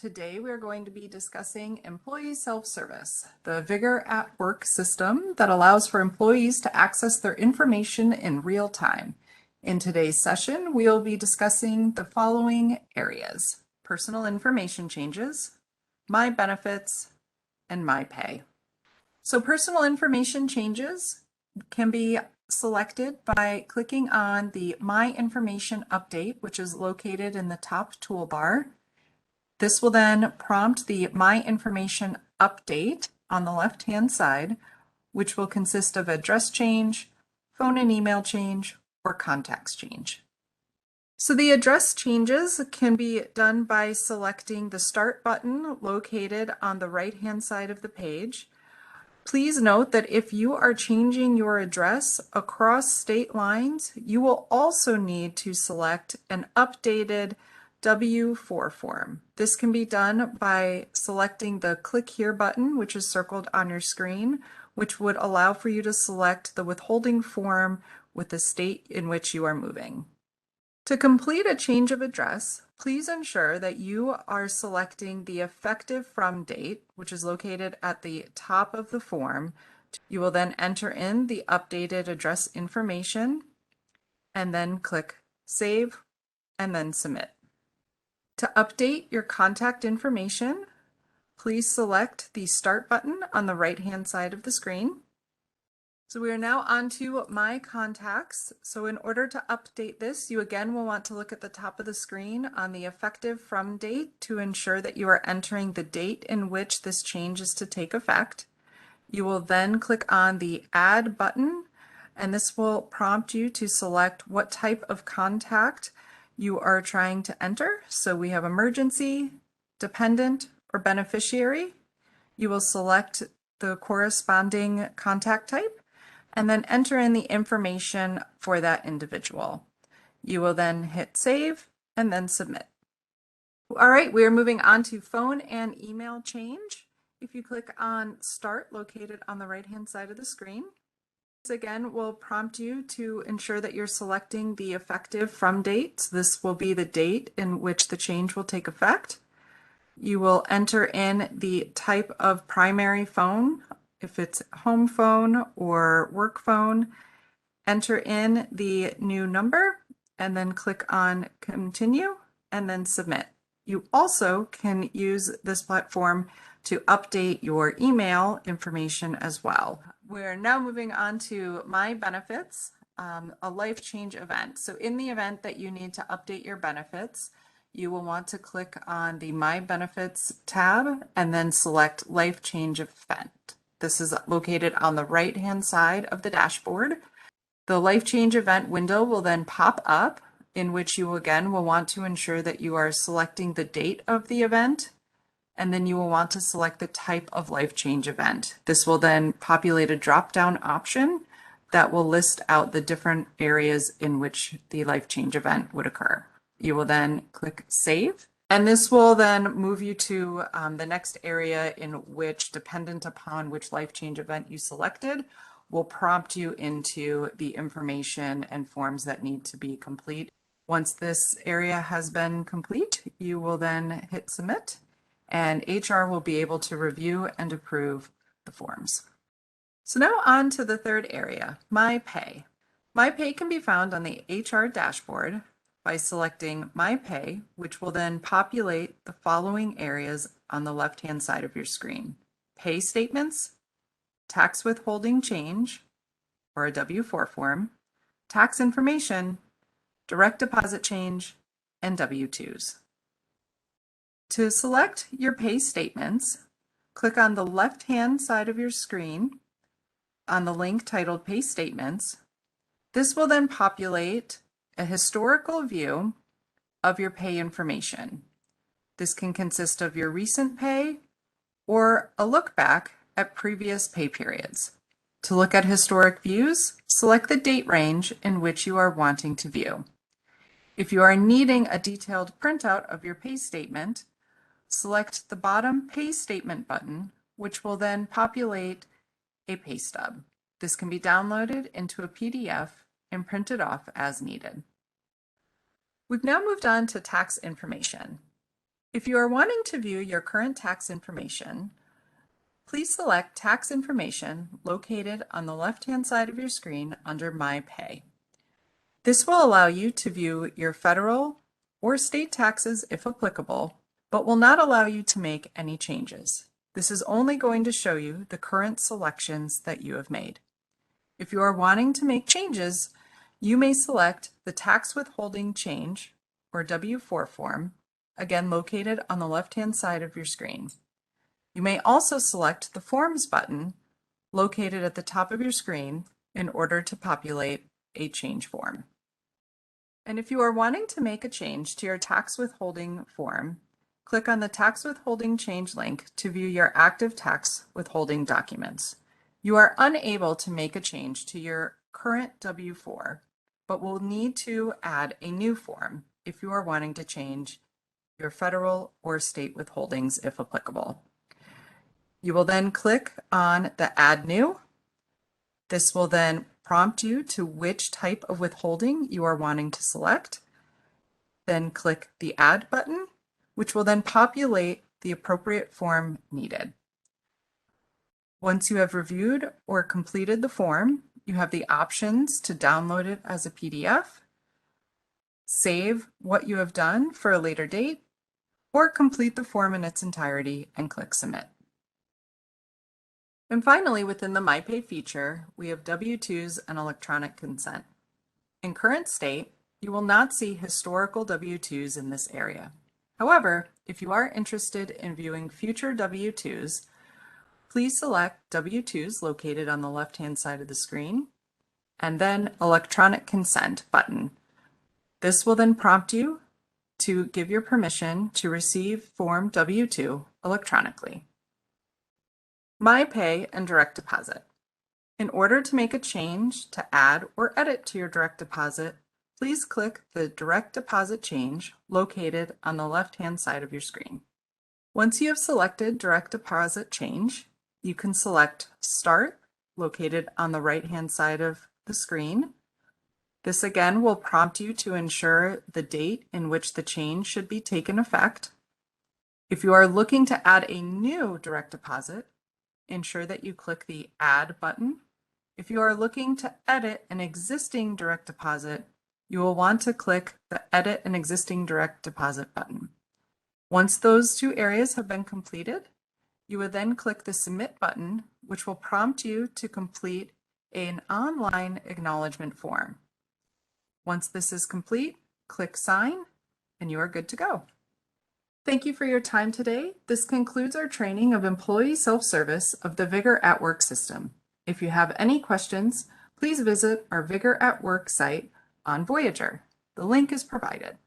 Today we are going to be discussing employee self-service, the Vigor at Work system that allows for employees to access their information in real time. In today's session, we will be discussing the following areas: personal information changes, my benefits, and my pay. So personal information changes can be selected by clicking on the My Information Update, which is located in the top toolbar. This will then prompt the My Information Update on the left-hand side, which will consist of address change, phone and email change, or contacts change. So the address changes can be done by selecting the Start button located on the right-hand side of the page. Please note that if you are changing your address across state lines, you will also need to select an updated W-4 form. This can be done by selecting the Click Here button, which is circled on your screen, which would allow for you to select the withholding form with the state in which you are moving. To complete a change of address, please ensure that you are selecting the effective from date, which is located at the top of the form. You will then enter in the updated address information and then click Save and then Submit. To update your contact information, please select the Start button on the right-hand side of the screen. So we are now on to My Contacts. So in order to update this, you again will want to look at the top of the screen on the effective from date to ensure that you are entering the date in which this change is to take effect. You will then click on the Add button, and this will prompt you to select what type of contact you are trying to enter. So we have emergency, dependent, or beneficiary. You will select the corresponding contact type and then enter in the information for that individual. You will then hit Save and then Submit. All right, we are moving on to phone and email change. If you click on Start located on the right-hand side of the screen, this again will prompt you to ensure that you're selecting the effective from date. So this will be the date in which the change will take effect. You will enter in the type of primary phone, if it's home phone or work phone. Enter in the new number and then click on Continue and then Submit. You also can use this platform to update your email information as well. We're now moving on to My Benefits, a life change event. So in the event that you need to update your benefits, you will want to click on the My Benefits tab and then select Life Change Event. This is located on the right-hand side of the dashboard. The Life Change Event window will then pop up, in which you again will want to ensure that you are selecting the date of the event, and then you will want to select the type of life change event. This will then populate a drop-down option that will list out the different areas in which the life change event would occur. You will then click Save, and this will then move you to the next area in which, dependent upon which life change event you selected, will prompt you into the information and forms that need to be complete. Once this area has been complete, you will then hit Submit, and HR will be able to review and approve the forms. So now on to the third area, My Pay. My Pay can be found on the HR dashboard by selecting My Pay, which will then populate the following areas on the left-hand side of your screen: pay statements, tax withholding change, or a W-4 form, tax information, direct deposit change, and W-2s. To select your pay statements, click on the left-hand side of your screen on the link titled Pay Statements. This will then populate a historical view of your pay information. This can consist of your recent pay or a look back at previous pay periods. To look at historic views, select the date range in which you are wanting to view. If you are needing a detailed printout of your pay statement, select the bottom Pay Statement button, which will then populate a pay stub. This can be downloaded into a PDF and printed off as needed. We've now moved on to tax information. If you are wanting to view your current tax information, please select Tax Information located on the left-hand side of your screen under My Pay. This will allow you to view your federal or state taxes if applicable, but will not allow you to make any changes. This is only going to show you the current selections that you have made. If you are wanting to make changes, you may select the Tax Withholding Change, or W-4 form, again located on the left-hand side of your screen. You may also select the Forms button located at the top of your screen in order to populate a change form. And if you are wanting to make a change to your tax withholding form, click on the Tax Withholding Change link to view your active tax withholding documents. You are unable to make a change to your current W-4, but will need to add a new form if you are wanting to change your federal or state withholdings if applicable. You will then click on the Add New. This will then prompt you to which type of withholding you are wanting to select. Then click the Add button, which will then populate the appropriate form needed. Once you have reviewed or completed the form, you have the options to download it as a PDF, save what you have done for a later date, or complete the form in its entirety and click Submit. And finally, within the MyPay feature, we have W-2s and electronic consent. In current state, you will not see historical W-2s in this area. However, if you are interested in viewing future W-2s, please select W-2s located on the left-hand side of the screen, and then Electronic Consent button. This will then prompt you to give your permission to receive Form W-2 electronically. MyPay and direct deposit. In order to make a change, to add or edit to your direct deposit, please click the Direct Deposit Change located on the left-hand side of your screen. Once you have selected Direct Deposit Change, you can select Start, located on the right-hand side of the screen. This again will prompt you to ensure the date in which the change should be taken effect. If you are looking to add a new direct deposit, ensure that you click the Add button. If you are looking to edit an existing direct deposit, you will want to click the Edit an Existing Direct Deposit button. Once those two areas have been completed, you would then click the Submit button, which will prompt you to complete an online acknowledgement form. Once this is complete, click Sign, and you are good to go. Thank you for your time today. This concludes our training of employee self-service of the Vigor at Work system. If you have any questions, please visit our Vigor at Work site on Voyager. The link is provided.